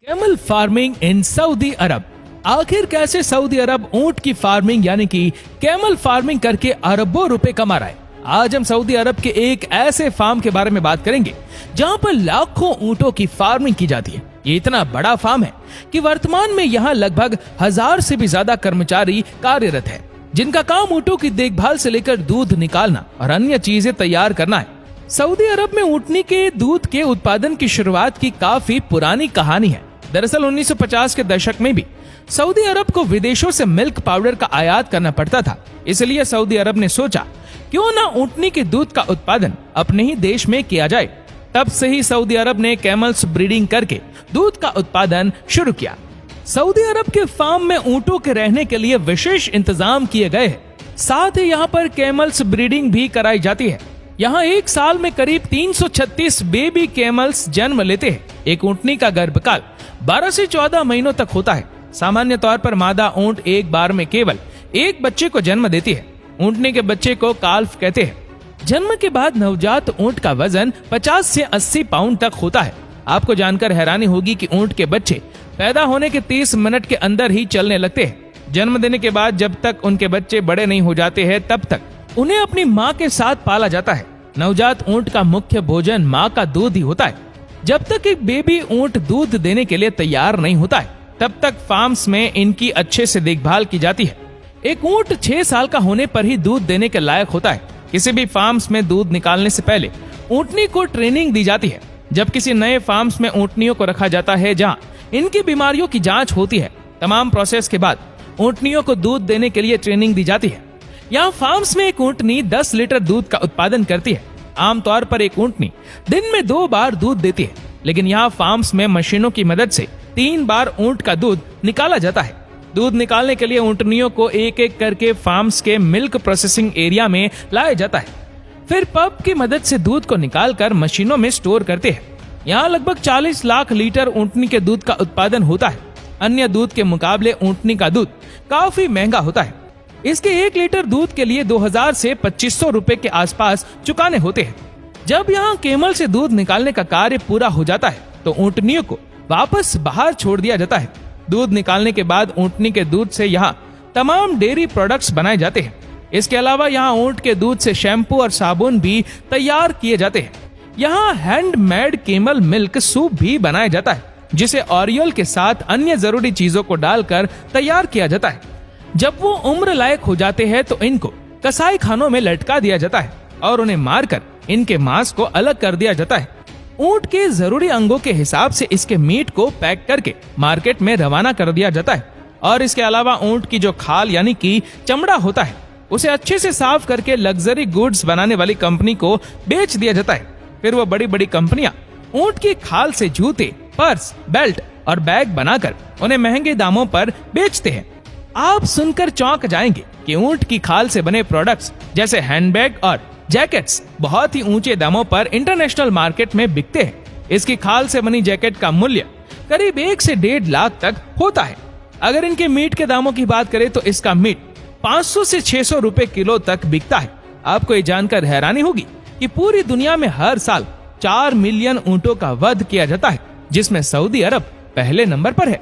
Camel farming in Saudi अरब। आखिर कैसे Saudi अरब ऊंट की फार्मिंग यानी कि कैमल फार्मिंग करके अरबों रुपए कमा रहा है। आज हम सऊदी अरब के एक ऐसे फार्म के बारे में बात करेंगे जहां पर लाखों ऊंटों की फार्मिंग की जाती है। ये इतना बड़ा फार्म है कि वर्तमान में यहाँ लगभग 1000 से भी ज्यादा कर्मचारी कार्यरत है, जिनका काम ऊंटों की देखभाल से लेकर दूध निकालना और अन्य चीजें तैयार करना है। सऊदी अरब में ऊंटनी के दूध के उत्पादन की शुरुआत की काफी पुरानी कहानी है। दरअसल 1950 के दशक में भी सऊदी अरब को विदेशों से मिल्क पाउडर का आयात करना पड़ता था। इसलिए सऊदी अरब ने सोचा क्यों ना ऊंटनी के दूध का उत्पादन अपने ही देश में किया जाए। तब से ही सऊदी अरब ने कैमल्स ब्रीडिंग करके दूध का उत्पादन शुरू किया। सऊदी अरब के फार्म में ऊंटों के रहने के लिए विशेष इंतजाम किए गए हैं। साथ ही यहाँ पर कैमल्स ब्रीडिंग भी कराई जाती है। यहाँ एक साल में करीब 336 बेबी कैमल्स जन्म लेते हैं। एक ऊंटनी का गर्भकाल 12 से 14 महीनों तक होता है। सामान्य तौर पर मादा ऊंट एक बार में केवल एक बच्चे को जन्म देती है। ऊंटनी के बच्चे को काल्फ कहते हैं। जन्म के बाद नवजात ऊंट का वजन 50 से 80 पाउंड तक होता है। आपको जानकर हैरानी होगी कि ऊंट के बच्चे पैदा होने के 30 मिनट के अंदर ही चलने लगते हैं। जन्म देने के बाद जब तक उनके बच्चे बड़े नहीं हो जाते हैं तब तक उन्हें अपनी माँ के साथ पाला जाता है। नवजात ऊंट का मुख्य भोजन माँ का दूध ही होता है। जब तक एक बेबी ऊंट दूध देने के लिए तैयार नहीं होता है तब तक फार्म्स में इनकी अच्छे से देखभाल की जाती है। एक ऊंट 6 साल का होने पर ही दूध देने के लायक होता है। किसी भी फार्म्स में दूध निकालने से पहले ऊंटनी को ट्रेनिंग दी जाती है। जब किसी नए फार्म्स में ऊंटनियों को रखा जाता है जहां इनकी बीमारियों की जांच होती है, तमाम प्रोसेस के बाद ऊंटनियों को दूध देने के लिए ट्रेनिंग दी जाती है। यहाँ फार्म्स में एक ऊंटनी 10 लीटर दूध का उत्पादन करती है। आमतौर पर एक ऊंटनी दिन में 2 बार दूध देती है, लेकिन यहाँ फार्म्स में मशीनों की मदद से 3 बार ऊंट का दूध निकाला जाता है। दूध निकालने के लिए ऊंटनियों को एक एक करके फार्म्स के मिल्क प्रोसेसिंग एरिया में लाया जाता है। फिर पंप की मदद से दूध को निकालकर मशीनों में स्टोर करते हैं। यहाँ लगभग 40 लाख लीटर ऊंटनी के दूध का उत्पादन होता है। अन्य दूध के मुकाबले ऊंटनी का दूध काफी महंगा होता है। इसके 1 लीटर दूध के लिए 2000 से 2500 रुपए के आसपास चुकाने होते हैं। जब यहाँ केमल से दूध निकालने का कार्य पूरा हो जाता है तो ऊंटनियों को वापस बाहर छोड़ दिया जाता है। दूध निकालने के बाद ऊंटनी के दूध से यहाँ तमाम डेयरी प्रोडक्ट्स बनाए जाते हैं। इसके अलावा यहाँ ऊंट के दूध से शैम्पू और साबुन भी तैयार किए जाते हैं। यहाँ हैंडमेड केमल मिल्क सूप भी बनाया जाता है, जिसे ऑरियल के साथ अन्य जरूरी चीजों को डालकर तैयार किया जाता है। जब वो उम्र लायक हो जाते हैं तो इनको कसाई खानों में लटका दिया जाता है और उन्हें मारकर इनके मांस को अलग कर दिया जाता है। ऊंट के जरूरी अंगों के हिसाब से इसके मीट को पैक करके मार्केट में रवाना कर दिया जाता है। और इसके अलावा ऊंट की जो खाल यानी कि चमड़ा होता है उसे अच्छे से साफ करके लग्जरी गुड्स बनाने वाली कंपनी को बेच दिया जाता है। फिर वो बड़ी बड़ी कंपनियां ऊंट की खाल से जूते, पर्स, बेल्ट और बैग बनाकर उन्हें महंगे दामों पर बेचते हैं। आप सुनकर चौंक जाएंगे कि ऊंट की खाल से बने प्रोडक्ट्स जैसे हैंडबैग और जैकेट्स बहुत ही ऊंचे दामों पर इंटरनेशनल मार्केट में बिकते हैं। इसकी खाल से बनी जैकेट का मूल्य करीब 1 से 1.5 लाख तक होता है। अगर इनके मीट के दामों की बात करें तो इसका मीट 500 से 600 रुपए किलो तक बिकता है। आपको ये जानकर हैरानी होगी कि पूरी दुनिया में हर साल 4 मिलियन ऊंटों का वध किया जाता है, जिसमें सऊदी अरब पहले नंबर पर है।